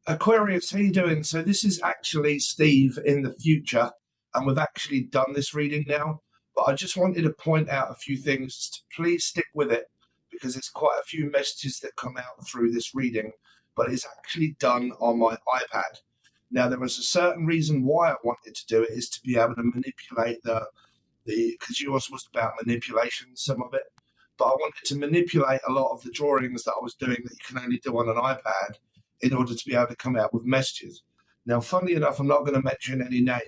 Aquarius, how you doing? So this is actually Steve in the future, and we've actually done this reading now. But I just wanted to point out a few things. Please stick with it because there's quite a few messages that come out through this reading, but it's actually done on my iPad. Now, there was a certain reason why I wanted to do it is to be able to manipulate because yours was about manipulation, some of it. But I wanted to manipulate a lot of the drawings that I was doing that you can only do on an iPad in order to be able to come out with messages. Now, funnily enough, I'm not going to mention any name,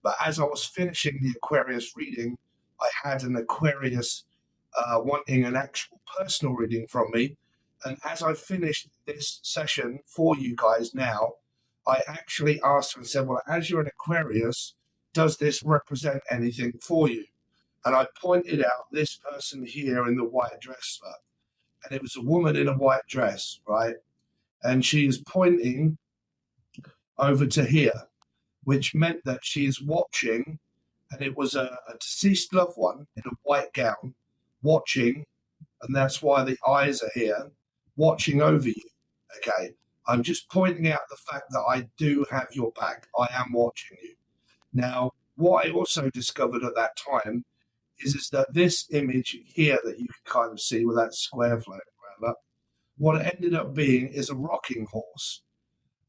but as I was finishing the Aquarius reading, I had an Aquarius wanting an actual personal reading from me. And as I finished this session for you guys now, I actually asked her and said, well, as you're an Aquarius, does this represent anything for you? And I pointed out this person here in the white dress, and it was a woman in a white dress, right? And she is pointing over to here, which meant that she is watching, and it was a deceased loved one in a white gown watching, and that's why the eyes are here, watching over you, okay? I'm just pointing out the fact that I do have your back. I am watching you. Now, what I also discovered at that time is that this image here that you can kind of see with that square floating around up, what it ended up being is a rocking horse.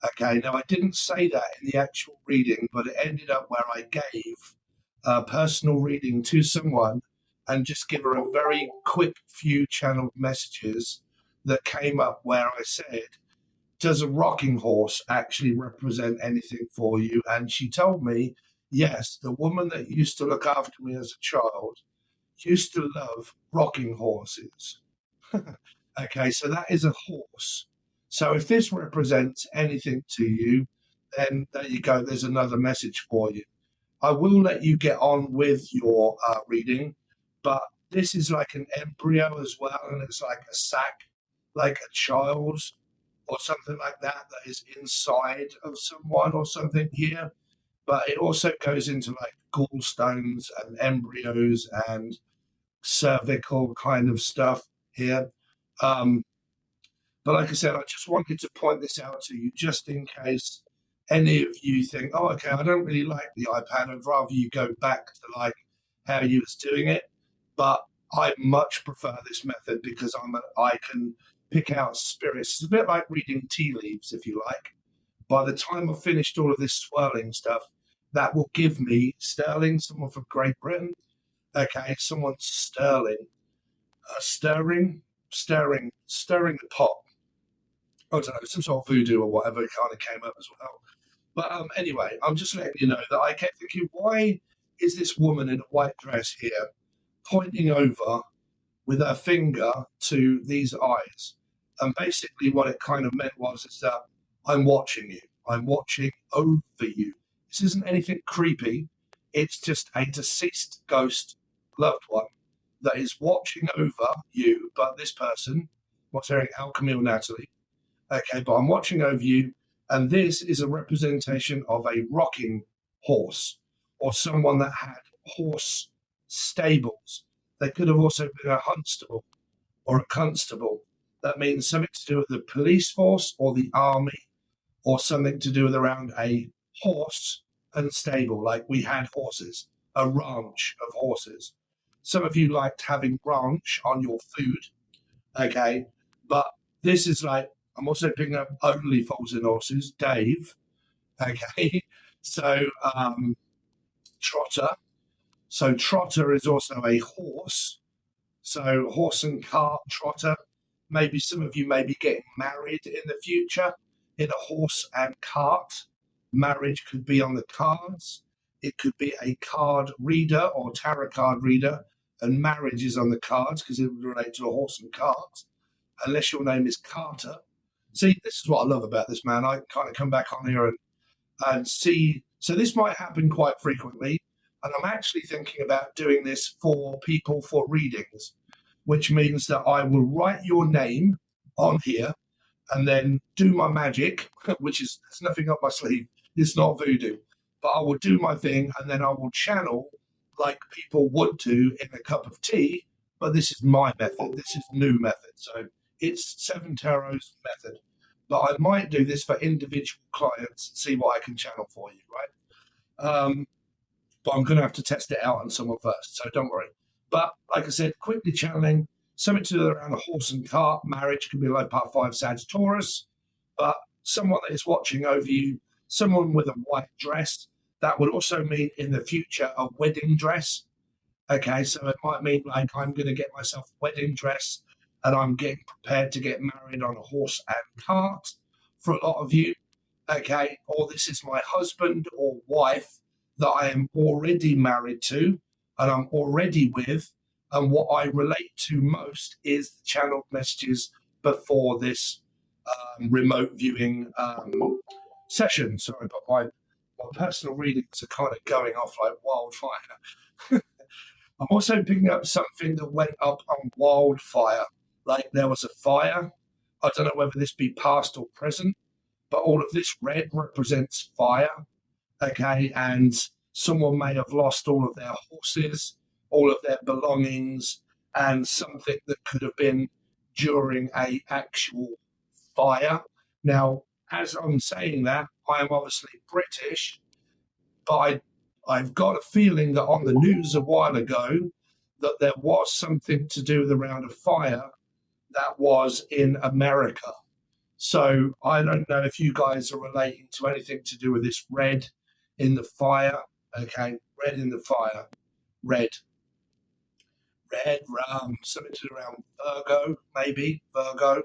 Okay, now I didn't say that in the actual reading, but it ended up where I gave a personal reading to someone and just give her a very quick few channeled messages that came up where I said, does a rocking horse actually represent anything for you? And she told me, yes, the woman that used to look after me as a child used to love rocking horses. Okay, so that is a horse. So if this represents anything to you, then there you go. There's another message for you. I will let you get on with your reading, but this is like an embryo as well, and it's like a sac, like a child's or something like that is inside of someone or something here. But it also goes into like gallstones and embryos and cervical kind of stuff here. But like I said, I just wanted to point this out to you just in case any of you think, oh, okay, I don't really like the iPad. I'd rather you go back to like how you was doing it. But I much prefer this method because I can pick out spirits. It's a bit like reading tea leaves, if you like. By the time I've finished all of this swirling stuff, that will give me sterling, someone from Great Britain. Okay, someone sterling. Stirring the pot. I don't know, some sort of voodoo or whatever kind of came up as well. But anyway, I'm just letting you know that I kept thinking, why is this woman in a white dress here pointing over with her finger to these eyes? And basically what it kind of meant is that I'm watching you. I'm watching over you. This isn't anything creepy. It's just a deceased ghost loved one that is watching over you. But this person, what's her name, Alchemy or Natalie, okay, but I'm watching over you, and this is a representation of a rocking horse or someone that had horse stables. They could have also been a hunstable or a constable. That means something to do with the police force or the army or something to do with around a horse and stable, like we had horses, a ranch of horses. Some of you liked having ranch on your food, okay, but this is like, I'm also picking up only foals and horses, Dave. Okay, so trotter. So trotter is also a horse. So horse and cart, trotter. Maybe some of you may be getting married in the future in a horse and cart. Marriage could be on the cards. It could be a card reader or tarot card reader, and marriage is on the cards because it would relate to a horse and cart, unless your name is Carter. See, this is what I love about this, man. I kind of come back on here and see. So this might happen quite frequently. And I'm actually thinking about doing this for people for readings, which means that I will write your name on here and then do my magic, which is, there's nothing up my sleeve. It's not voodoo. But I will do my thing and then I will channel like people would do in a cup of tea. But this is my method. This is new method. So it's Seven Tarot's method. but I might do this for individual clients and see what I can channel for you, right? But I'm going to have to test it out on someone first, so don't worry. But like I said, quickly channeling, something to do around a horse and cart, marriage, can be low part 5 Sagittarius, but someone that is watching over you, someone with a white dress, that would also mean in the future a wedding dress. Okay, so it might mean like I'm going to get myself a wedding dress and I'm getting prepared to get married on a horse and cart for a lot of you. Okay, or this is my husband or wife that I am already married to and I'm already with. And what I relate to most is the channeled messages before this remote viewing session. Sorry, but my personal readings are kind of going off like wildfire. I'm also picking up something that went up on wildfire. Like there was a fire. I don't know whether this be past or present, but all of this red represents fire. Okay, and someone may have lost all of their horses, all of their belongings, and something that could have been during a actual fire. Now, as I'm saying that, I am obviously British, but I've got a feeling that on the news a while ago that there was something to do with around a fire that was in America. So I don't know if you guys are relating to anything to do with this red in the fire. Okay, red in the fire, red, something to do around Virgo, maybe, Virgo,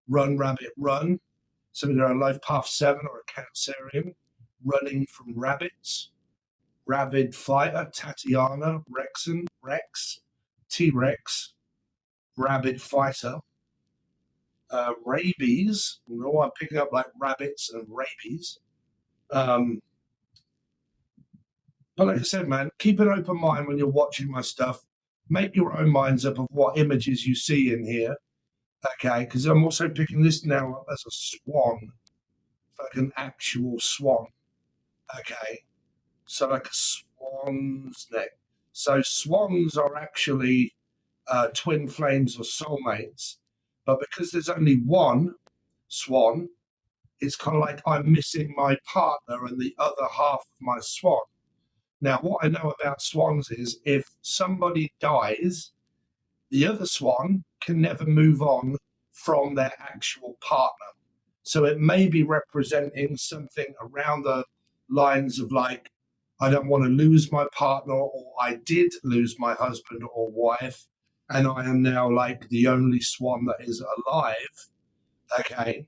run, rabbit, run, something around life path 7 or a Cancerian, running from rabbits, rabid fighter, Tatiana, Rexon, Rex, T-Rex, rabid fighter, rabies. I'm picking up like rabbits and rabies. But like I said, man, keep an open mind when you're watching my stuff. Make your own minds up of what images you see in here. Okay, because I'm also picking this now up as a swan, like an actual swan. Okay, so like a swan's neck. So swans are actually twin flames or soulmates, but because there's only one swan, it's kind of like I'm missing my partner and the other half of my swan. Now, what I know about swans is if somebody dies, the other swan can never move on from their actual partner. So it may be representing something around the lines of like, I don't want to lose my partner, or I did lose my husband or wife, and I am now like the only swan that is alive. Okay.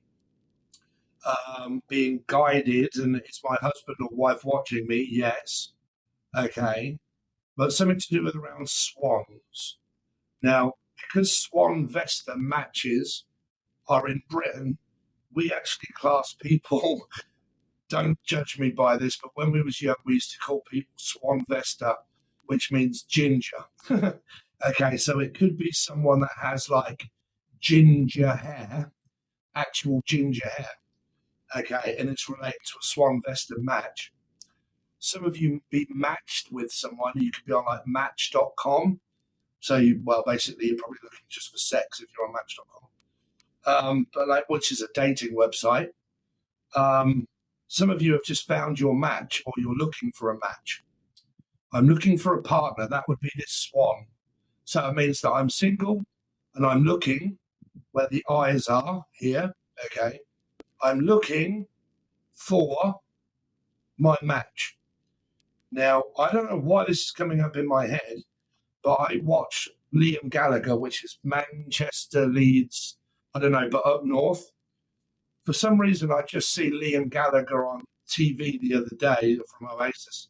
Being guided, and it's my husband or wife watching me, yes. Okay. But something to do with around swans. Now, because Swan Vesta matches are in Britain, we actually class people, don't judge me by this, but when we was young, we used to call people Swan Vesta, which means ginger. Okay, so it could be someone that has like ginger hair, actual ginger hair. Okay, and it's related to a Swan Vesta match. Some of you be matched with someone. You could be on like match.com. So, basically, you're probably looking just for sex if you're on match.com. But like, which is a dating website. Some of you have just found your match, or you're looking for a match. I'm looking for a partner. That would be this swan. So it means that I'm single and I'm looking where the eyes are here. Okay. I'm looking for my match. Now, I don't know why this is coming up in my head, but I watch Liam Gallagher, which is Manchester, Leeds, I don't know, but up north. For some reason, I just see Liam Gallagher on TV the other day from Oasis,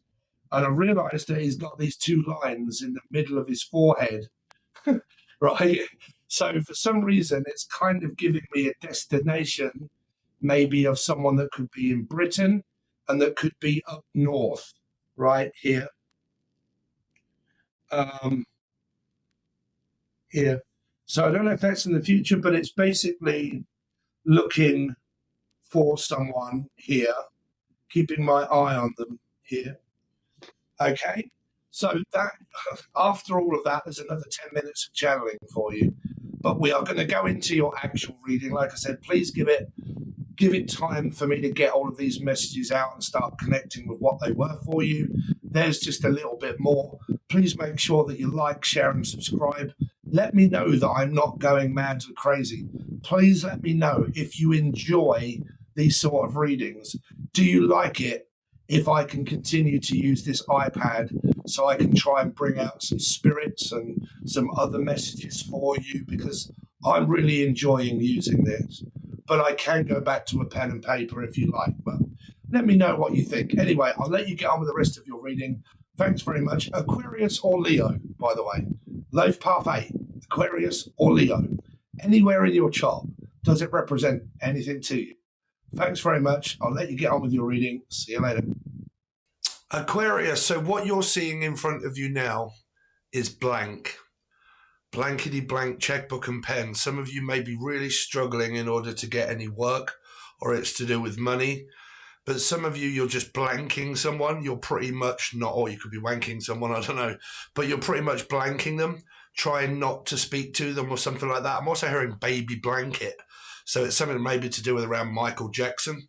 and I realised that he's got these two lines in the middle of his forehead, right? So for some reason, it's kind of giving me a destination, maybe of someone that could be in Britain and that could be up north, right here. Here. So I don't know if that's in the future, but it's basically looking for someone here, keeping my eye on them here. Okay. So that, after all of that, there's another 10 minutes of channeling for you. But we are going to go into your actual reading. Like I said, please give it give it time for me to get all of these messages out and start connecting with what they were for you. There's just a little bit more. Please make sure that you like, share, and subscribe. Let me know that I'm not going mad and crazy. Please let me know if you enjoy these sort of readings. Do you like it if I can continue to use this iPad so I can try and bring out some spirits and some other messages for you? Because I'm really enjoying using this. But I can go back to a pen and paper if you like. But let me know what you think. Anyway, I'll let you get on with the rest of your reading. Thanks very much. Aquarius or Leo, by the way. Life Path 8, Aquarius or Leo. Anywhere in your chart, does it represent anything to you? Thanks very much. I'll let you get on with your reading. See you later. Aquarius, so what you're seeing in front of you now is blank. Blankety blank checkbook and pen. Some of you may be really struggling in order to get any work, or it's to do with money. But some of you, you're just blanking someone. You're pretty much not, or you could be wanking someone, I don't know. But you're pretty much blanking them, trying not to speak to them or something like that. I'm also hearing baby blanket. So it's something maybe to do with around Michael Jackson.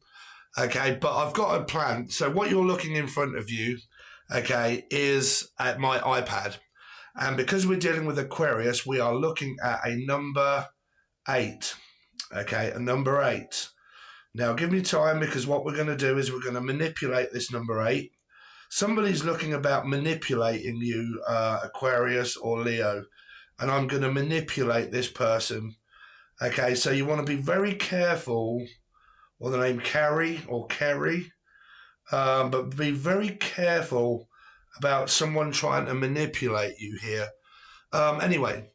Okay, but I've got a plan. So what you're looking in front of you, okay, is at my iPad. And because we're dealing with Aquarius, we are looking at a number 8. Okay, a number 8. Now, give me time, because what we're going to do is we're going to manipulate this number 8. Somebody's looking about manipulating you, Aquarius or Leo, and I'm going to manipulate this person. Okay, so you want to be very careful, or the name Carrie or Kerry, but be very careful about someone trying to manipulate you here. Anyway,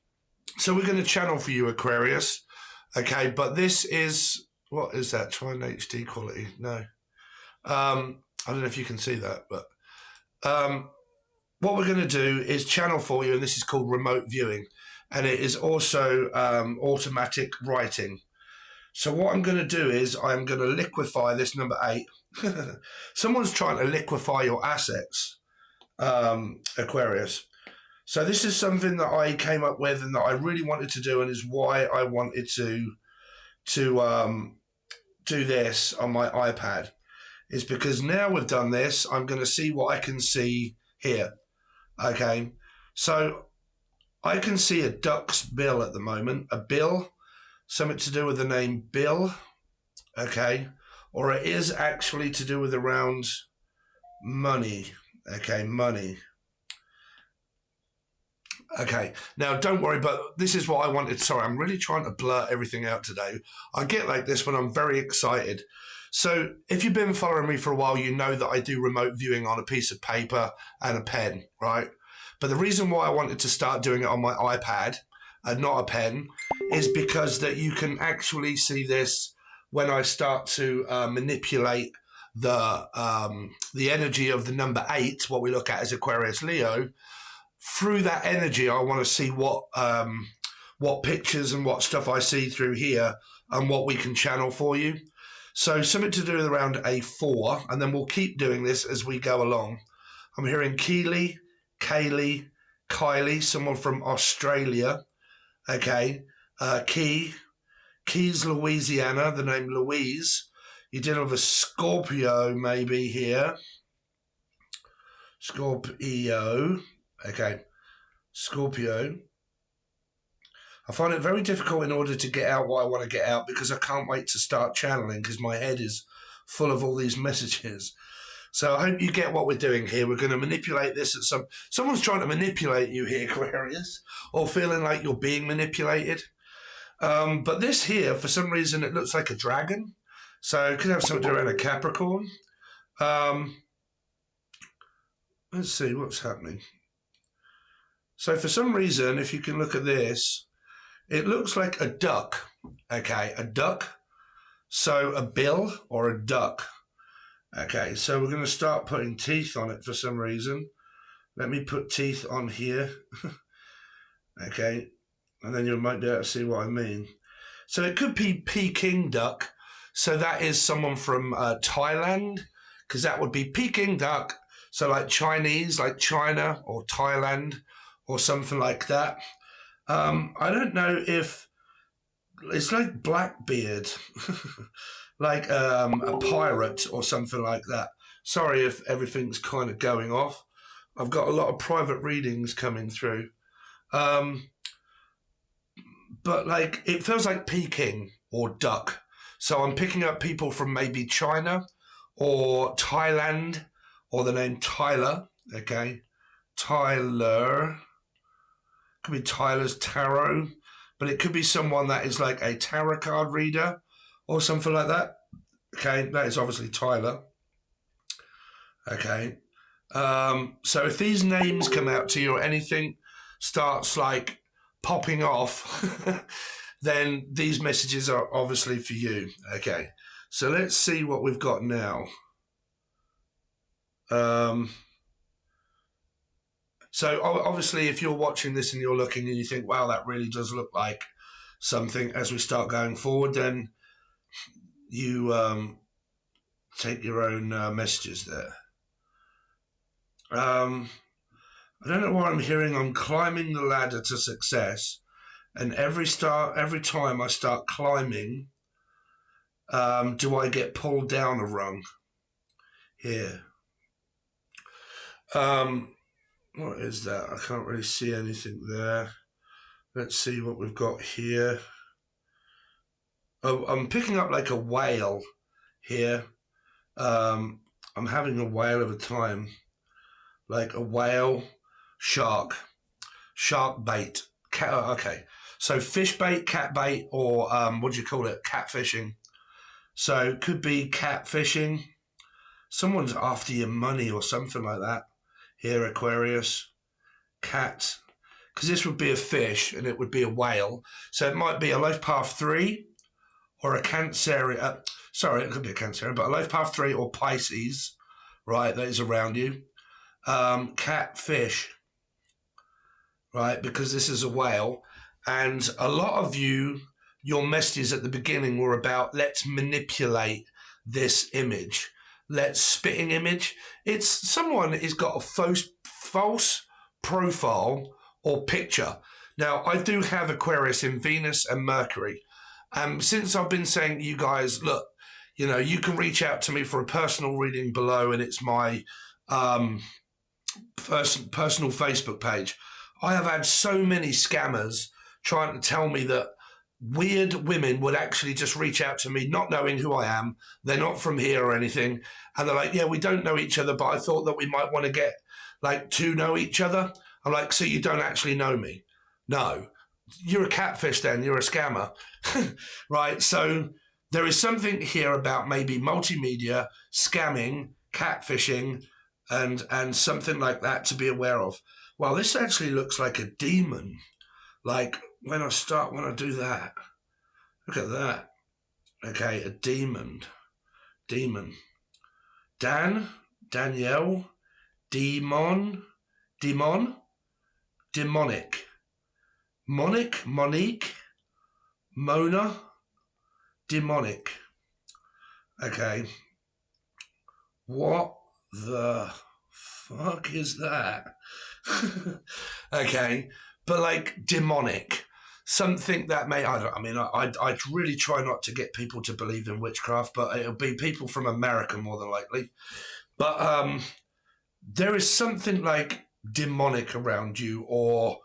so we're going to channel for you, Aquarius. Okay, but this is, what is that? Try an HD quality. No. I don't know if you can see that, but what we're going to do is channel for you, and this is called remote viewing, and it is also automatic writing. So what I'm going to do is I'm going to liquefy this number 8. Someone's trying to liquefy your assets, Aquarius. So this is something that I came up with and that I really wanted to do, and is why I wanted to do this on my iPad, is because now we've done this, I'm going to see what I can see here. Okay, so I can see a duck's bill at the moment, a bill, something to do with the name Bill, okay, or it is actually to do with around money, okay, money. Okay, now don't worry, but this is what I wanted. Sorry, I'm really trying to blur everything out today. I get like this when I'm very excited. So if you've been following me for a while, you know that I do remote viewing on a piece of paper and a pen, right? But the reason why I wanted to start doing it on my iPad and not a pen is because that you can actually see this when I start to manipulate the energy of the number 8, what we look at as Aquarius Leo. Through that energy, I want to see what pictures and what stuff I see through here and what we can channel for you. So something to do with around a 4, and then we'll keep doing this as we go along. I'm hearing Keely, Kaylee, Kylie, someone from Australia. Okay, Keys, Louisiana, the name Louise. You're dealing with a Scorpio maybe here. Scorpio. Okay, Scorpio. I find it very difficult in order to get out what I want to get out, because I can't wait to start channeling, because my head is full of all these messages. So I hope you get what we're doing here. We're going to manipulate this at someone's trying to manipulate you here, Aquarius, or feeling like you're being manipulated. But this here, for some reason, it looks like a dragon. So it could have something to do around a Capricorn. Let's see what's happening. So for some reason, if you can look at this, it looks like a duck. Okay, a duck. So a bill or a duck. Okay, so we're going to start putting teeth on it for some reason. Let me put teeth on here. Okay, and then you might be able to see what I mean. So it could be Peking duck. So that is someone from Thailand, because that would be Peking duck. So like Chinese, like China or Thailand or something like that. I don't know if it's like Blackbeard. like a pirate or something like that. Sorry if everything's kind of going off. I've got a lot of private readings coming through. But like it feels like Peking or duck. So I'm picking up people from maybe China or Thailand or the name Tyler. Okay, Tyler. Could be Tyler's Tarot, but it could be someone that is like a tarot card reader or something like that. Okay, that is obviously Tyler. Okay, so if these names come out to you or anything starts like popping off, then these messages are obviously for you. Okay, so let's see what we've got now. So obviously, if you're watching this and you're looking and you think, wow, that really does look like something as we start going forward, then you take your own messages there. I don't know why I'm hearing I'm climbing the ladder to success, and every time I start climbing, do I get pulled down a rung here? What is that? I can't really see anything there. Let's see what we've got here. Oh, I'm picking up like a whale here. I'm having a whale of a time. Like a whale, shark bait. Okay. So fish bait, cat bait, or what do you call it? Catfishing. So it could be catfishing. Someone's after your money or something like that. Here, Aquarius. Cat. Because this would be a fish and it would be a whale. So it might be a life path 3 or a Cancerian. Sorry, it could be a Cancerian, but a life path 3 or Pisces, right, that is around you. Catfish, right, because this is a whale. And a lot of you, your messages at the beginning were about let's manipulate this image. Let's spitting image. It's someone has got a false profile or picture. Now, I do have Aquarius in Venus and Mercury. Since I've been saying to you guys, look, you know, you can reach out to me for a personal reading below, and it's my personal Facebook page. I have had so many scammers trying to tell me that weird women would actually just reach out to me, not knowing who I am. They're not from here or anything. And they're like, yeah, we don't know each other, but I thought that we might want to get like to know each other. I'm like, so you don't actually know me? No. You're a catfish then, you're a scammer. Right? So there is something here about maybe multimedia, scamming, catfishing, and something like that to be aware of. Well, this actually looks like a demon. Like when I do that, look at that. Okay, a demon. Danielle, demonic, Monique, Mona, demonic. Okay. What the fuck is that? Okay. But like demonic. Something that I really try not to get people to believe in witchcraft, but it'll be people from America more than likely. But there is something like demonic around you, or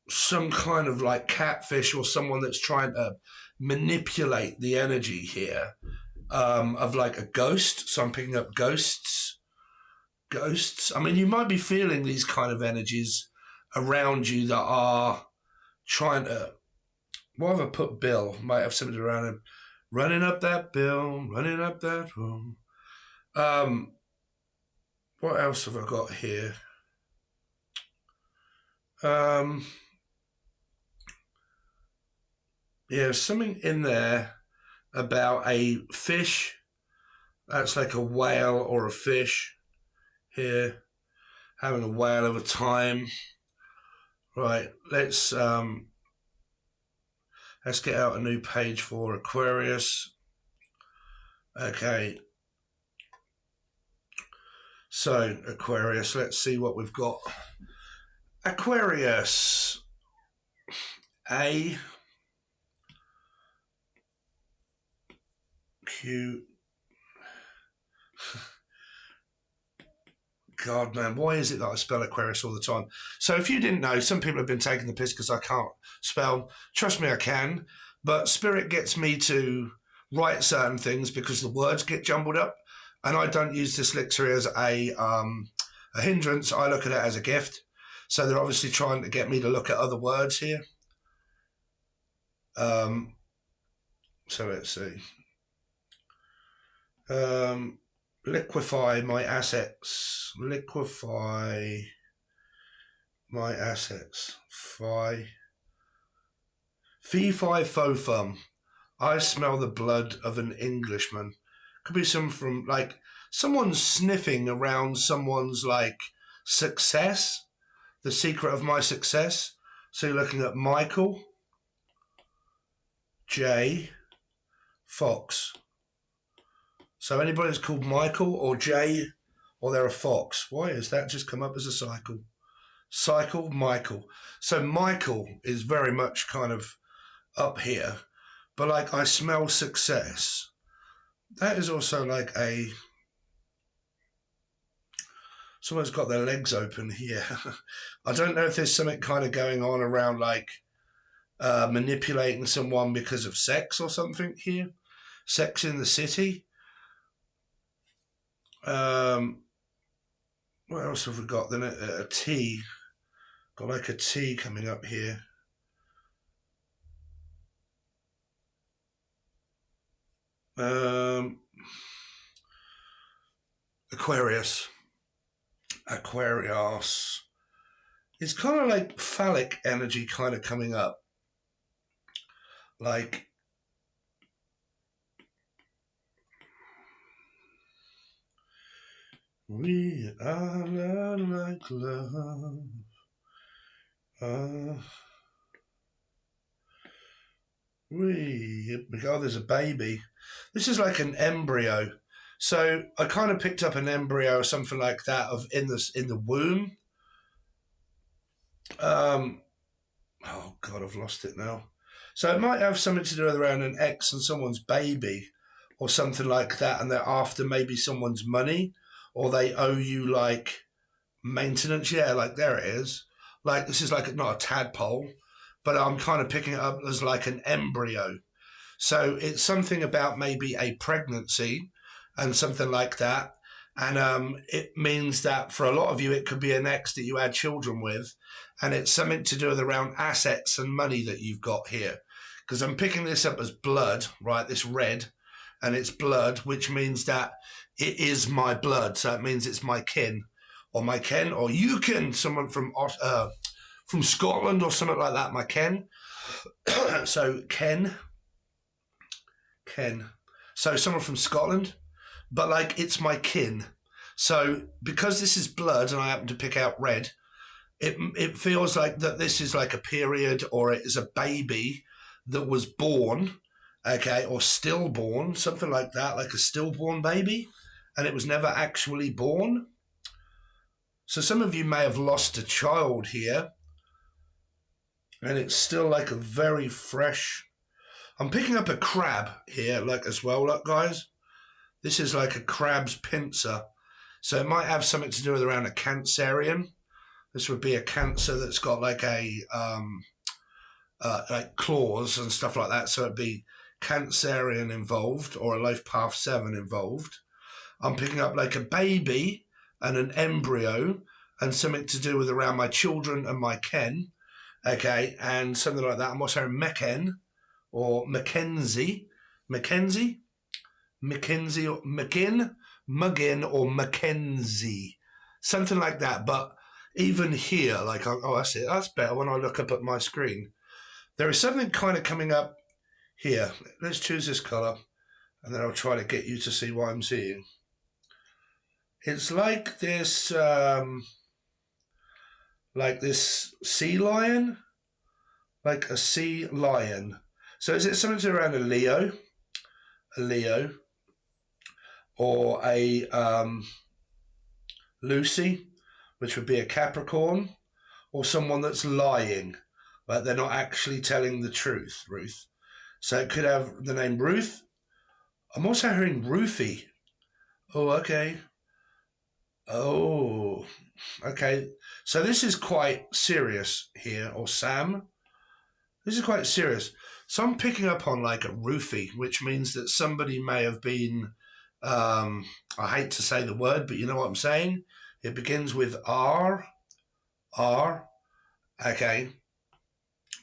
some kind of like catfish, or someone that's trying to manipulate the energy here of like a ghost. So I'm picking up ghosts. I mean, you might be feeling these kind of energies around you that are trying to. What have I put? Bill might have something around him. Running up that bill, running up that room. What else have I got here? Yeah, something in there about a fish. That's like a whale or a fish here. Having a whale of a time. Right, let's get out a new page for Aquarius. Okay. So, Aquarius, let's see what we've got. Aquarius. Q. God, man, why is it that I spell Aquarius all the time? So if you didn't know, some people have been taking the piss because I can't spell. Trust me, I can. But Spirit gets me to write certain things because the words get jumbled up. And I don't use dyslexia as a hindrance. I look at it as a gift. So they're obviously trying to get me to look at other words here. So let's see. Liquefy my assets. Liquefy my assets. Fee fi fo fum. I smell the blood of an Englishman. Could be some from like someone's sniffing around someone's like success. The secret of my success. So you're looking at Michael J. Fox. So anybody that's called Michael or J, or they're a fox. Why has that just come up as a cycle? Cycle, Michael. So Michael is very much kind of up here, but like I smell success. That is also like a, someone's got their legs open here. I don't know if there's something kind of going on around like manipulating someone because of sex or something here. Sex in the city. What else have we got? Then a T. Got like a T coming up here. Aquarius. Aquarius. It's kind of like phallic energy kind of coming up. Like, we are not like love. Oh, there's a baby. This is like an embryo. So I kind of picked up an embryo or something like that of in the womb. Oh God, I've lost it now. So it might have something to do with around an ex and someone's baby or something like that, and they're after maybe someone's money or they owe you like maintenance. Yeah, like there it is. Like this is like not a tadpole, but I'm kind of picking it up as like an embryo. So it's something about maybe a pregnancy and something like that. And it means that for a lot of you, it could be an ex that you had children with. And it's something to do with around assets and money that you've got here. Because I'm picking this up as blood, right? This red. And it's blood, which means that it is my blood. So it means it's my kin. Or my ken. Or you can, someone from Scotland or something like that, my ken. So Ken. So someone from Scotland. But like it's my kin. So because this is blood and I happen to pick out red, it feels like that this is like a period or it is a baby that was born, okay, or stillborn, something like that, like a stillborn baby, and it was never actually born. So some of you may have lost a child here, and it's still like a very fresh. I'm picking up a crab here, like as well, look, guys. This is like a crab's pincer. So it might have something to do with around a Cancerian. This would be a Cancer that's got like a like claws and stuff like that. So it'd be Cancerian involved or a life path 7 involved. I'm picking up like a baby and an embryo and something to do with around my children and my ken. Okay, and something like that. I'm also Mecken or Mackenzie. Mackenzie or Muggin or Mackenzie. Something like that. But even here, like, oh, that's it. That's better when I look up at my screen. There is something kind of coming up here. Let's choose this color, and then I'll try to get you to see what I'm seeing. It's like this sea lion, like a sea lion. So is it something around a Leo, or a Lucy, which would be a Capricorn, or someone that's lying, like they're not actually telling the truth, Ruth. So it could have the name Ruth, I'm also hearing roofie. Oh, okay. Oh, okay. So this is quite serious here, or Sam. This is quite serious. So I'm picking up on like a roofie, which means that somebody may have been, I hate to say the word, but you know what I'm saying? It begins with R, R. Okay.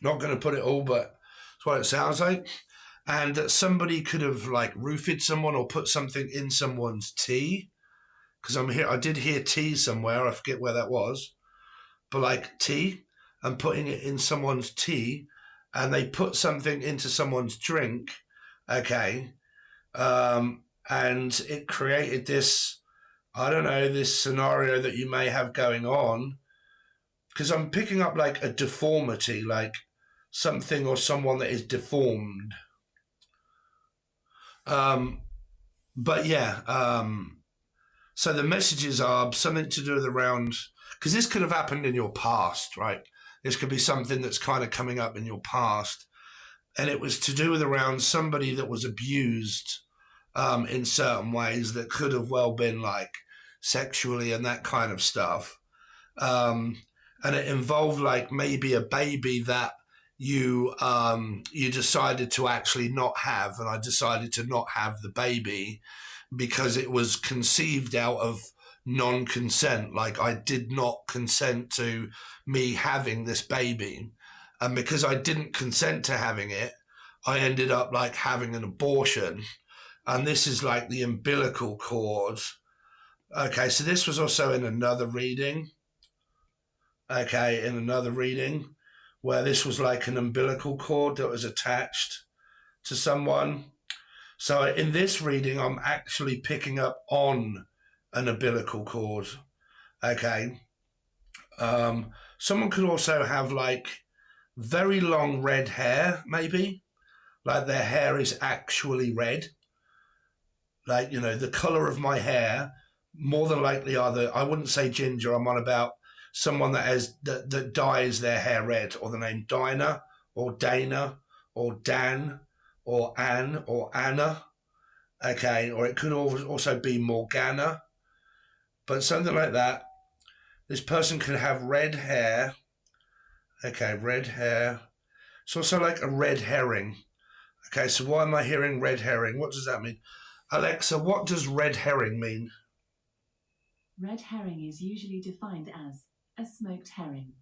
Not going to put it all, but that's what it sounds like. And that somebody could have like roofied someone or put something in someone's tea. Because I did hear tea somewhere. I forget where that was. But like tea and putting it in someone's tea, and they put something into someone's drink, okay, and it created this, I don't know, this scenario that you may have going on, because I'm picking up like a deformity, like something or someone that is deformed. Um, but yeah, so the messages are something to do with around, because this could have happened in your past, right? This could be something that's kind of coming up in your past. And it was to do with around somebody that was abused in certain ways that could have well been like sexually and that kind of stuff. And it involved like maybe a baby that you decided to actually not have, and I decided to not have the baby because it was conceived out of non-consent. Like I did not consent to me having this baby, and because I didn't consent to having it, I ended up like having an abortion. And this is like the umbilical cord. Okay, so this was also in another reading. Okay, in another reading where this was like an umbilical cord that was attached to someone. So in this reading, I'm actually picking up on an umbilical cord. Okay. Someone could also have like very long red hair, maybe. Like their hair is actually red. Like, you know, the color of my hair, more than likely either, I wouldn't say ginger, I'm on about someone that dyes their hair red, or the name Dinah or Dana or Dan or Anne or Anna. Okay, or it could also be Morgana, but something like that. This person could have red hair. Okay, red hair. It's also like a red herring. Okay, so why am I hearing red herring? What does that mean? Alexa, what does red herring mean? Red herring is usually defined as a smoked herring.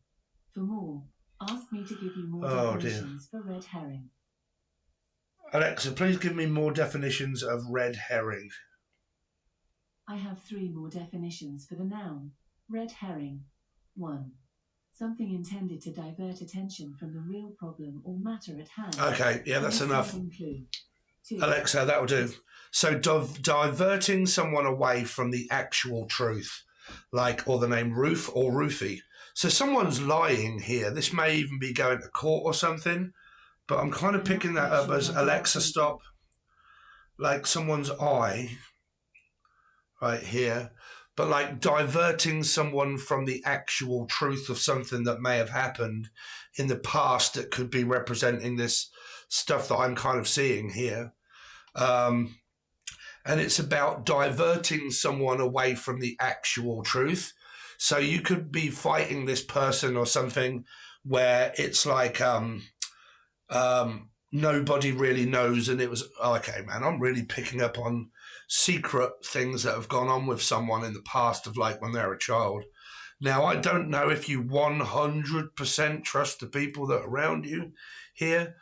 For more, ask me to give you more definitions for red herring. Alexa, please give me more definitions of red herring. I have 3 more definitions for the noun, red herring. 1. Something intended to divert attention from the real problem or matter at hand. Okay, yeah, that's enough. 2. Alexa, that'll do. So diverting someone away from the actual truth, like, or the name Roof or Roofie. So someone's lying here. This may even be going to court or something, but I'm kind of picking that up as Alexa, stop. Like someone's eye right here, but like diverting someone from the actual truth of something that may have happened in the past that could be representing this stuff that I'm kind of seeing here. And it's about diverting someone away from the actual truth. So you could be fighting this person or something where it's like nobody really knows, and it was, okay, man, I'm really picking up on secret things that have gone on with someone in the past of like when they're a child. Now, I don't know if you 100% trust the people that are around you here,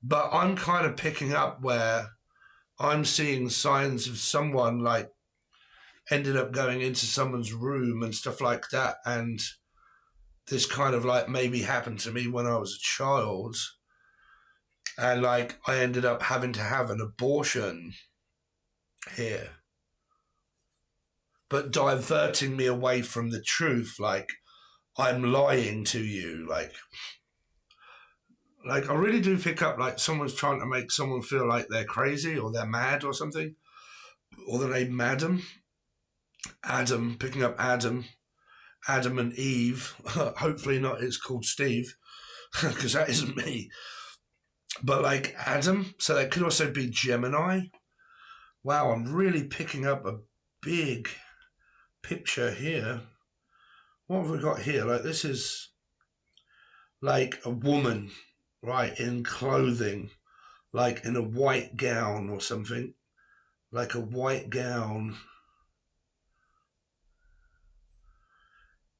but I'm kind of picking up where I'm seeing signs of someone like ended up going into someone's room and stuff like that. And this kind of like maybe happened to me when I was a child. And like I ended up having to have an abortion here. But diverting me away from the truth, like I'm lying to you, like I really do pick up like someone's trying to make someone feel like they're crazy or they're mad or something. Or the name Madam. Adam, picking up Adam and Eve. Hopefully not it's called Steve, because that isn't me. But like Adam, so that could also be Gemini. Wow, I'm really picking up a big picture here. What have we got here? Like, this is like a woman, right, in clothing, like in a white gown or something. Like a white gown.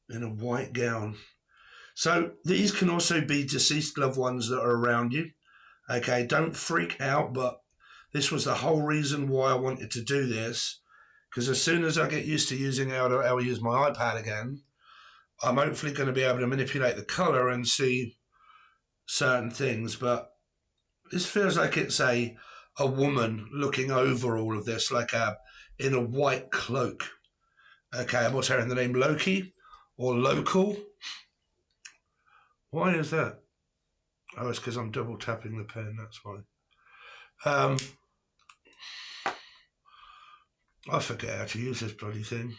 In a white gown. So these can also be deceased loved ones that are around you. Okay, don't freak out, but this was the whole reason why I wanted to do this. Because as soon as I get used to using how to use my iPad again, I'm hopefully going to be able to manipulate the color and see certain things. But this feels like it's a woman looking over all of this, like in a white cloak. Okay, I'm also hearing the name Loki or local. Why is that? Oh, it's because I'm double tapping the pen, that's why. I forget how to use this bloody thing.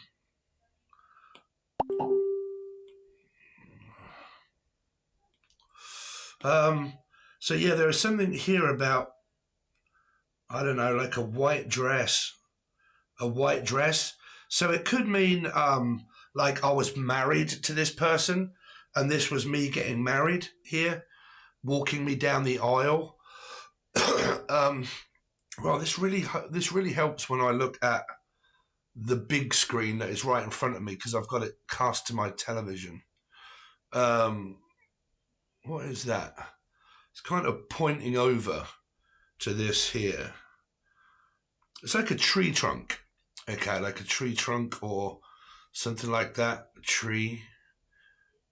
So yeah, there is something here about, I don't know, like a white dress. A white dress. So it could mean like I was married to this person and this was me getting married here, walking me down the aisle. Well, this really helps when I look at the big screen that is right in front of me because I've got it cast to my television. What is that? It's kind of pointing over to this here. It's like a tree trunk. Okay, like a tree trunk or something like that. A tree.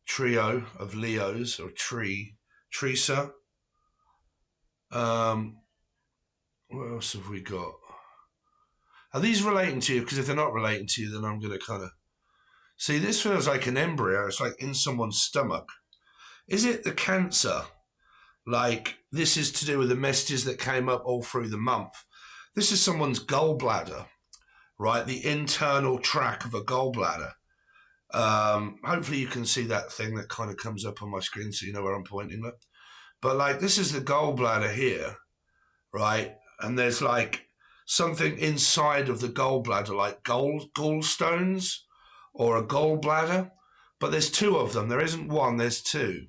Trio of Leos or tree. Teresa. What else have we got? Are these relating to you? Because if they're not relating to you, then I'm going to kind of... See, this feels like an embryo. It's like in someone's stomach. Is it the cancer? Like, this is to do with the messages that came up all through the month. This is someone's gallbladder, right? The internal track of a gallbladder. Hopefully you can see that thing that kind of comes up on my screen so you know where I'm pointing. Look. But, like, this is the gallbladder here, right? And there's, like, something inside of the gallbladder, like gallstones or a gallbladder. But there's two of them. There isn't one, there's two.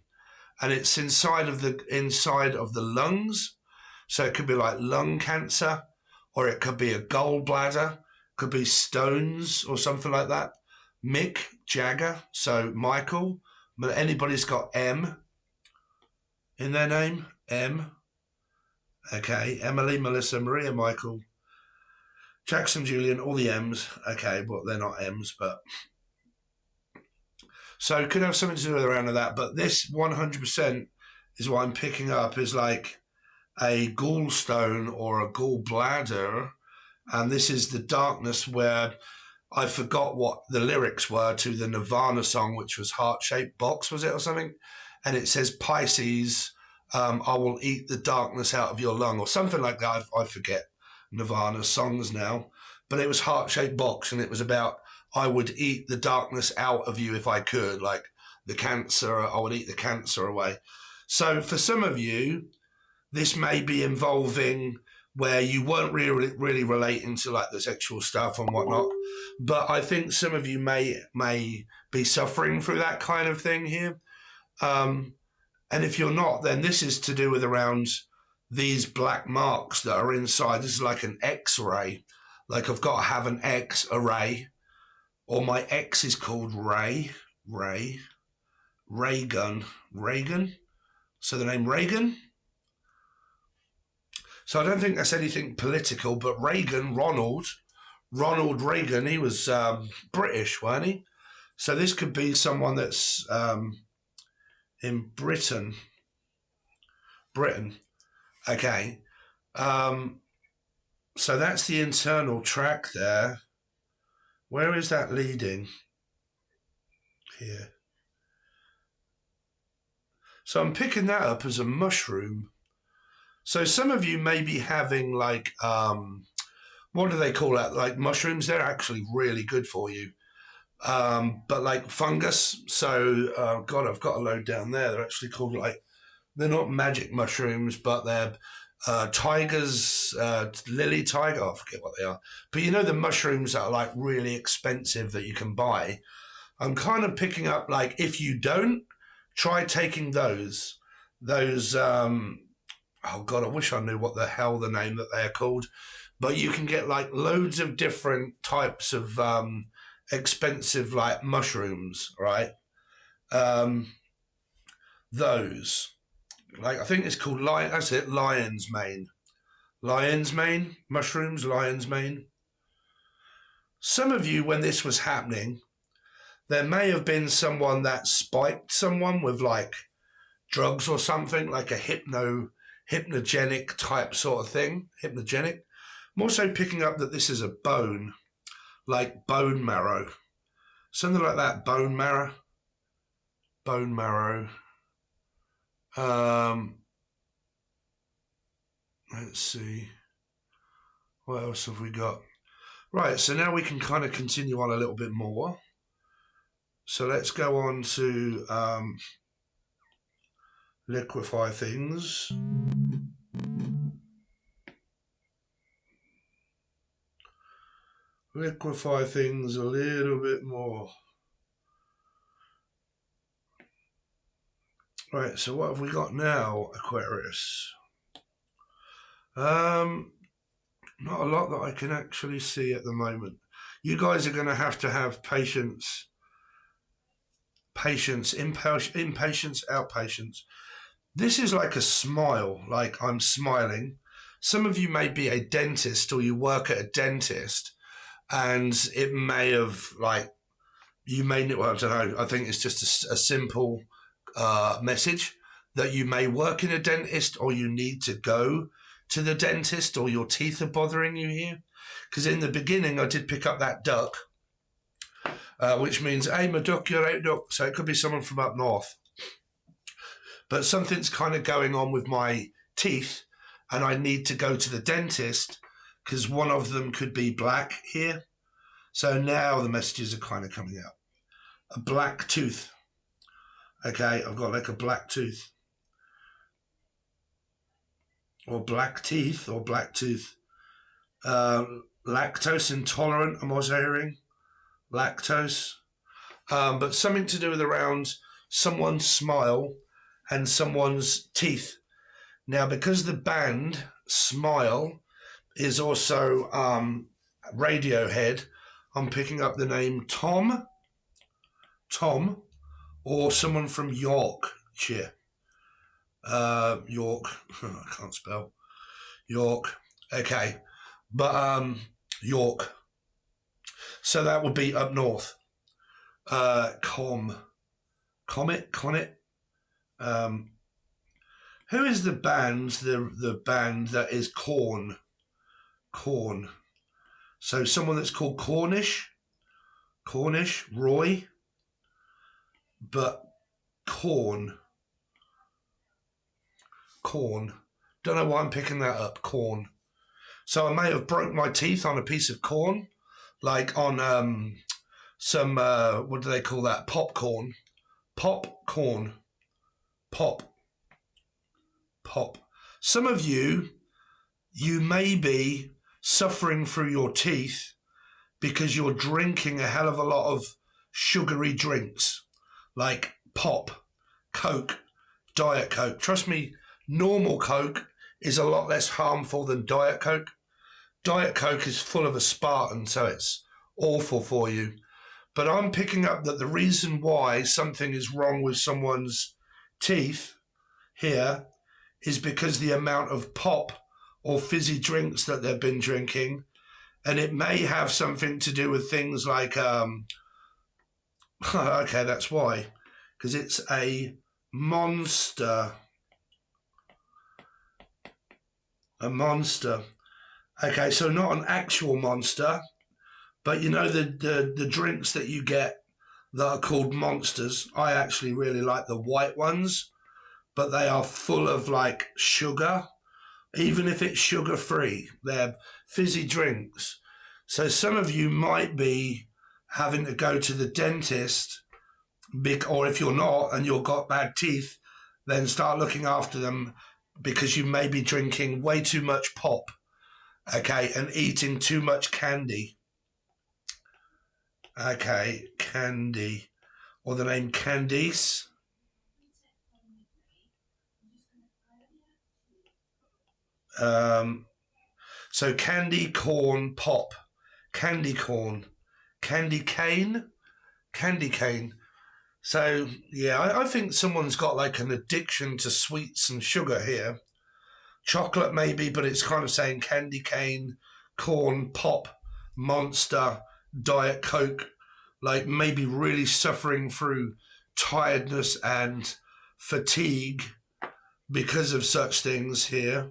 And it's inside of the lungs. So it could be like lung cancer, or it could be a gallbladder, could be stones or something like that. Mick Jagger, so Michael, but anybody's got M in their name, M. Okay, Emily, Melissa, Maria, Michael, Jackson, Julian, all the M's. Okay, but they're not M's, but... So it could have something to do with around that, but this 100% is what I'm picking up is like a gallstone or a gallbladder, and this is the darkness where I forgot what the lyrics were to the Nirvana song, which was Heart-Shaped Box, was it, or something? And it says, Pisces, I will eat the darkness out of your lung, or something like that. I forget Nirvana's songs now, but it was Heart-Shaped Box, and it was about I would eat the darkness out of you if I could, like the cancer, I would eat the cancer away. So for some of you, this may be involving where you weren't really relating to like the sexual stuff and whatnot, but I think some of you may be suffering through that kind of thing here. And if you're not, then this is to do with around these black marks that are inside. This is like an X-ray. Like I've got to have an X-array. Or my ex is called Reagan. So the name Reagan. So I don't think that's anything political, but Reagan, Ronald Reagan, he was British, weren't he? So this could be someone that's in Britain. Okay. So that's the internal track there. Where is that leading? Here. So I'm picking that up as a mushroom. So some of you may be having like, what do they call that? Like mushrooms, they're actually really good for you. But like fungus. So, God, I've got a load down there. They're actually called like, they're not magic mushrooms, but they're tigers, lily tiger, I forget what they are. But you know the mushrooms that are like really expensive that you can buy? I'm kind of picking up, like, if you don't, try taking those. Oh God, I wish I knew what the hell the name that they're called. But you can get like loads of different types of expensive like mushrooms, right? Those. Like, I think it's called lion. That's it, lion's mane. Lion's mane mushrooms. Lion's mane. Some of you, when this was happening, there may have been someone that spiked someone with like drugs or something, like a hypnogenic type sort of thing. Hypnogenic. I'm also picking up that this is a bone, like bone marrow, something like that. Bone marrow. Bone marrow. Let's see. What else have we got? Right, so now we can kind of continue on a little bit more. So let's go on to liquefy things. Liquefy things a little bit more. Right, so what have we got now, Aquarius? Not a lot that I can actually see at the moment. You guys are going to have patience. Patience, impatience, outpatience. This is like a smile, like I'm smiling. Some of you may be a dentist or you work at a dentist, and it may have, like, you may, well, I don't know, I think it's just a simple message that you may work in a dentist or you need to go to the dentist or your teeth are bothering you here. Because in the beginning I did pick up that duck, which means, hey, my duck, you're out, duck. So it could be someone from up north. But something's kind of going on with my teeth and I need to go to the dentist because one of them could be black here. So now the messages are kind of coming out. A black tooth. Okay, I've got like a black tooth. Or black teeth, or black tooth. Lactose intolerant, I'm also hearing. Lactose. But something to do with around someone's smile and someone's teeth. Now, because the band Smile is also Radiohead, I'm picking up the name Tom, or someone from Yorkshire. York, I can't spell. York, okay. But York. So that would be up north. Comet. Who is the band? The band that is Corn. So someone that's called Cornish, Roy, but Corn. Don't know why I'm picking that up. Corn. So I may have broke my teeth on a piece of corn, like on some what do they call that? Popcorn. Pop. Some of you may be suffering through your teeth because you're drinking a hell of a lot of sugary drinks like pop, Coke, Diet Coke. Trust me, normal Coke is a lot less harmful than Diet Coke. Diet Coke is full of aspartame, so it's awful for you. But I'm picking up that the reason why something is wrong with someone's teeth here is because the amount of pop or fizzy drinks that they've been drinking, and it may have something to do with things like, okay, that's why, because it's a monster. A monster. Okay, so not an actual monster, but you know the drinks that you get that are called monsters. I actually really like the white ones, but they are full of like sugar, even if it's sugar free. They're fizzy drinks. So some of you might be having to go to the dentist, or if you're not and you've got bad teeth, then start looking after them because you may be drinking way too much pop, okay, and eating too much candy. Okay, candy, or the name Candice. So candy corn pop, candy corn, candy cane. So yeah, I think someone's got like an addiction to sweets and sugar here. Chocolate maybe, but it's kind of saying candy cane, corn, pop, Monster, Diet Coke, like maybe really suffering through tiredness and fatigue because of such things here.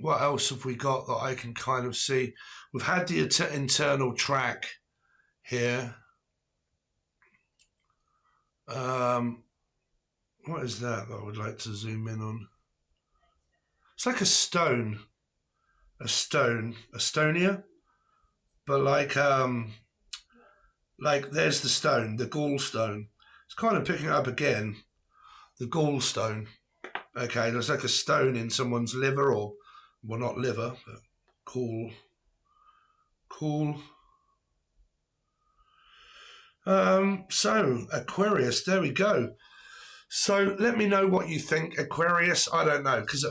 What else have we got that I can kind of see? We've had the internal track here. What is that I would like to zoom in on? It's like a stone. Estonia. But like there's the stone, the gallstone. It's kind of picking it up again. The gallstone. Okay, there's like a stone in someone's liver, or, well, not liver, but cool. So Aquarius, there we go. So let me know what you think, Aquarius. I don't know, because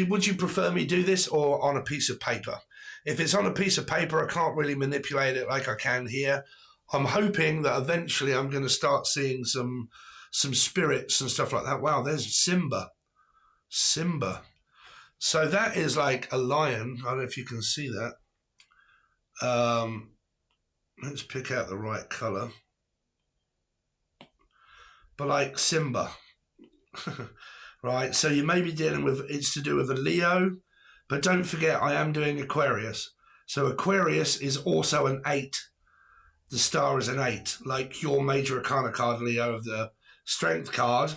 would you prefer me do this or on a piece of paper? If it's on a piece of paper, I can't really manipulate it like I can here. I'm hoping that eventually I'm going to start seeing some spirits and stuff like that. Wow, there's Simba. So that is like a lion. I don't know if you can see that. Let's pick out the right color. But like Simba, right? So you may be dealing with, it's to do with a Leo, but don't forget I am doing Aquarius. So Aquarius is also an 8. The star is an 8, like your major arcana card, Leo, of the strength card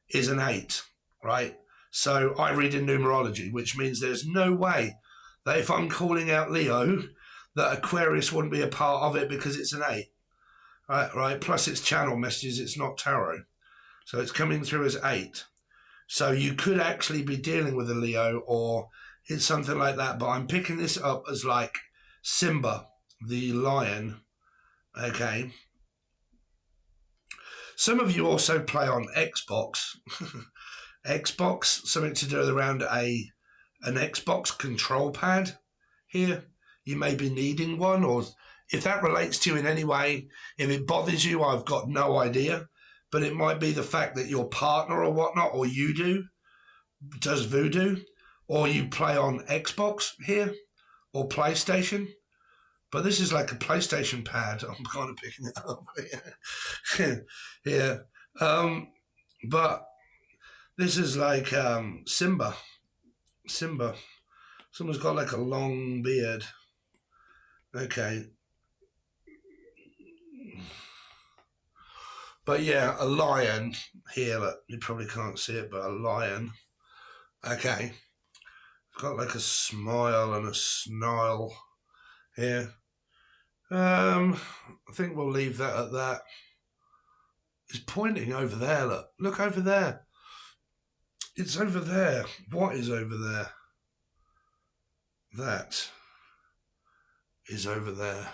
is an 8, right? So I read in numerology, which means there's no way that if I'm calling out Leo, that Aquarius wouldn't be a part of it because it's an 8. Right. Plus it's channel messages, it's not tarot. So it's coming through as 8. So you could actually be dealing with a Leo, or it's something like that. But I'm picking this up as like Simba, the lion. Okay. Some of you also play on Xbox. Xbox, something to do around an Xbox control pad here. You may be needing one, or if that relates to you in any way, if it bothers you, I've got no idea. But it might be the fact that your partner or whatnot, or you does voodoo, or you play on Xbox here, or PlayStation. But this is like a PlayStation pad. I'm kind of picking it up. Yeah. But this is like Simba. Someone's got like a long beard. Okay. But yeah, a lion here. Look, you probably can't see it, but a lion. Okay. Got like a smile and a snarl here. I think we'll leave that at that. It's pointing over there. Look over there. It's over there. What is over there? That is over there.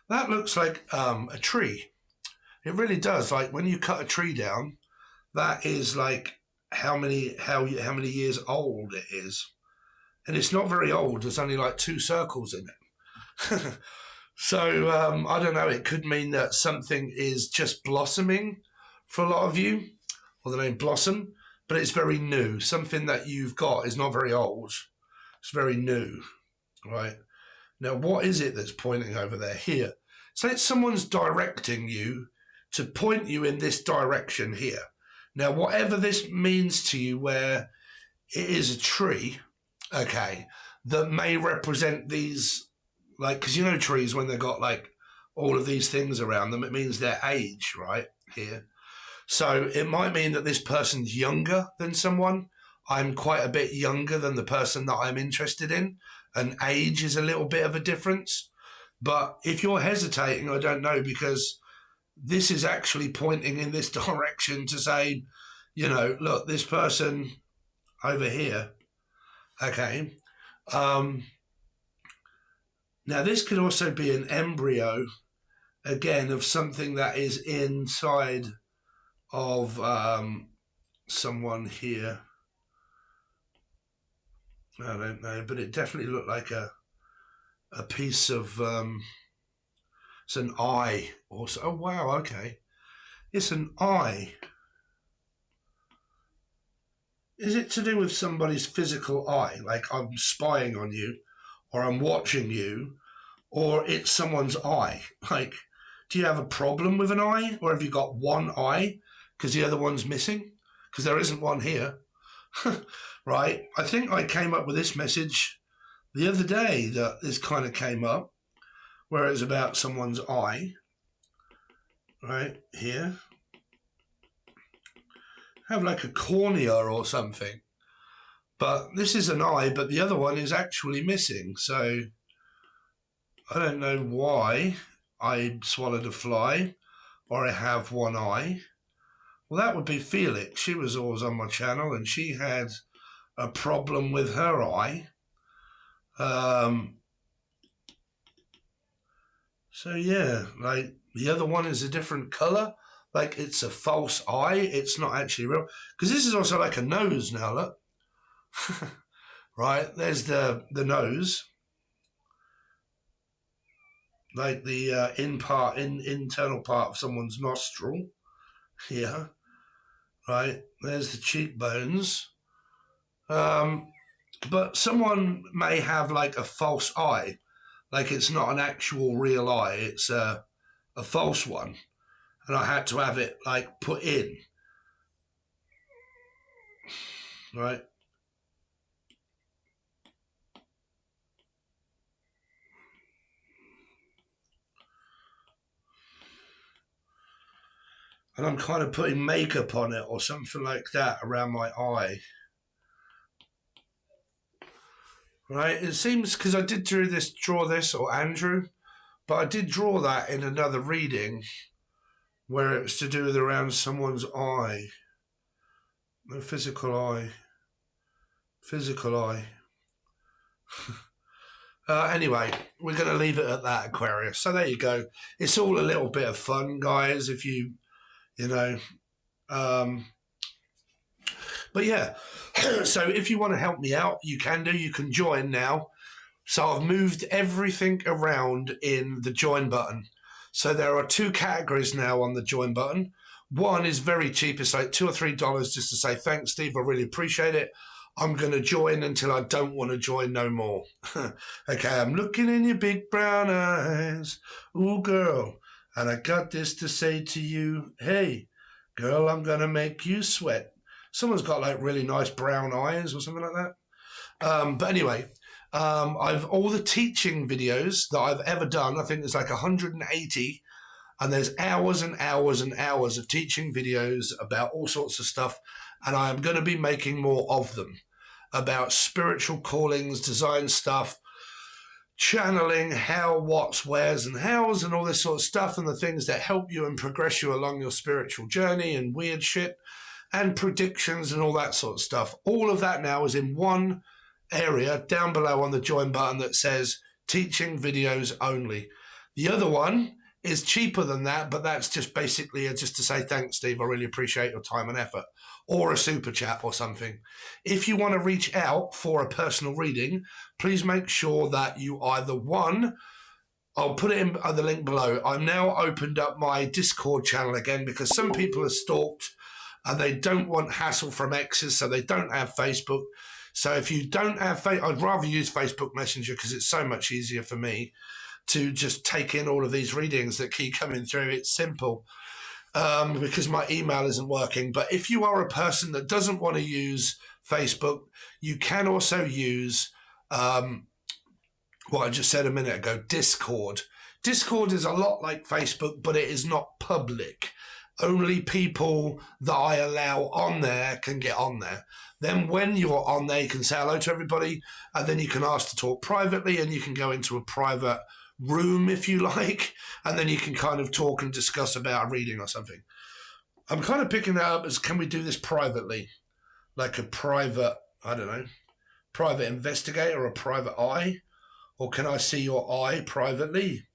That looks like a tree. It really does. Like when you cut a tree down, that is like how many years old it is. And it's not very old. There's only like 2 circles in it. So I don't know. It could mean that something is just blossoming for a lot of you, or the name blossom, but it's very new. Something that you've got is not very old. It's very new, right? Now, what is it that's pointing over there? Here. So it's someone's directing you to point you in this direction here. Now, whatever this means to you, where it is a tree, okay, that may represent these, like, because you know trees, when they've got like all of these things around them, it means their age, right, here. So it might mean that this person's younger than someone. I'm quite a bit younger than the person that I'm interested in, and age is a little bit of a difference. But if you're hesitating, I don't know, because this is actually pointing in this direction to say, you know, look, this person over here, okay. Now this could also be an embryo, again, of something that is inside of someone here. I don't know, but it definitely looked like a piece of it's an eye also. Oh wow, okay, it's an eye. Is it to do with somebody's physical eye, like I'm spying on you or I'm watching you, or it's someone's eye? Like, do you have a problem with an eye, or have you got one eye because the other one's missing? Because there isn't one here. Right? I think I came up with this message the other day, that this kind of came up, where it's about someone's eye. Right here. Have like a cornea or something. But this is an eye, but the other one is actually missing. So I don't know why I swallowed a fly or I have one eye. Well, that would be Felix. She was always on my channel and she had a problem with her eye. So yeah, like the other one is a different color. Like it's a false eye. It's not actually real. Because this is also like a nose now, look. Right, there's the nose. Like the internal part of someone's nostril. Here. Right, there's the cheekbones. But someone may have like a false eye, like it's not an actual real eye, it's a false one, and I had to have it like put in, right? And I'm kind of putting makeup on it or something like that around my eye. Right, it seems, because I did draw this, or Andrew, but I did draw that in another reading where it was to do with around someone's eye. No, physical eye. Physical eye. Anyway, we're going to leave it at that, Aquarius. So there you go. It's all a little bit of fun, guys, if you know. But yeah, so if you want to help me out, you can do. You can join now. So I've moved everything around in the join button. So there are 2 categories now on the join button. One is very cheap. It's like $2 or $3 just to say, thanks, Steve. I really appreciate it. I'm going to join until I don't want to join no more. Okay, I'm looking in your big brown eyes. Ooh, girl. And I got this to say to you. Hey, girl, I'm going to make you sweat. Someone's got like really nice brown eyes or something like that. But anyway, I've all the teaching videos that I've ever done. I think there's like 180, and there's hours and hours and hours of teaching videos about all sorts of stuff. And I am going to be making more of them about spiritual callings, design stuff, channeling, how, what's, where's, and how's, and all this sort of stuff, and the things that help you and progress you along your spiritual journey, and weird shit, and predictions, and all that sort of stuff. All of that now is in one area down below on the join button that says teaching videos only. The other one is cheaper than that, but that's just basically just to say thanks, Steve. I really appreciate your time and effort, or a super chat or something. If you want to reach out for a personal reading, please make sure that you either one, I'll put it in the link below. I've now opened up my Discord channel again because some people are stalked and they don't want hassle from exes, so they don't have Facebook. So if you don't have Facebook, I'd rather use Facebook Messenger because it's so much easier for me to just take in all of these readings that keep coming through. It's simple because my email isn't working. But if you are a person that doesn't want to use Facebook, you can also use what I just said a minute ago, Discord. Discord is a lot like Facebook, but it is not public. Only people that I allow on there can get on there. Then when you're on there, you can say hello to everybody, and then you can ask to talk privately, and you can go into a private room if you like, and then you can kind of talk and discuss about a reading or something. I'm kind of picking that up as, can we do this privately? Like a private, I don't know, private investigator or a private eye? Or can I see your eye privately?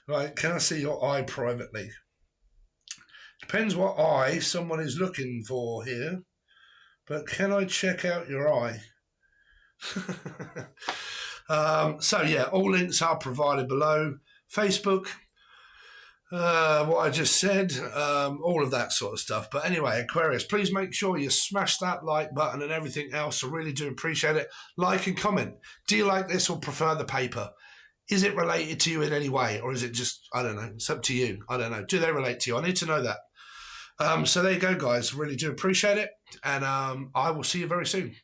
Right, can I see your eye privately? Depends what eye someone is looking for here. But can I check out your eye? So yeah, all links are provided below. Facebook, what I just said, all of that sort of stuff. But anyway, Aquarius, please make sure you smash that like button and everything else. I really do appreciate it. Like and comment. Do you like this or prefer the paper? Is it related to you in any way? Or is it just, I don't know, it's up to you. I don't know. Do they relate to you? I need to know that. So there you go, guys. Really do appreciate it. And I will see you very soon.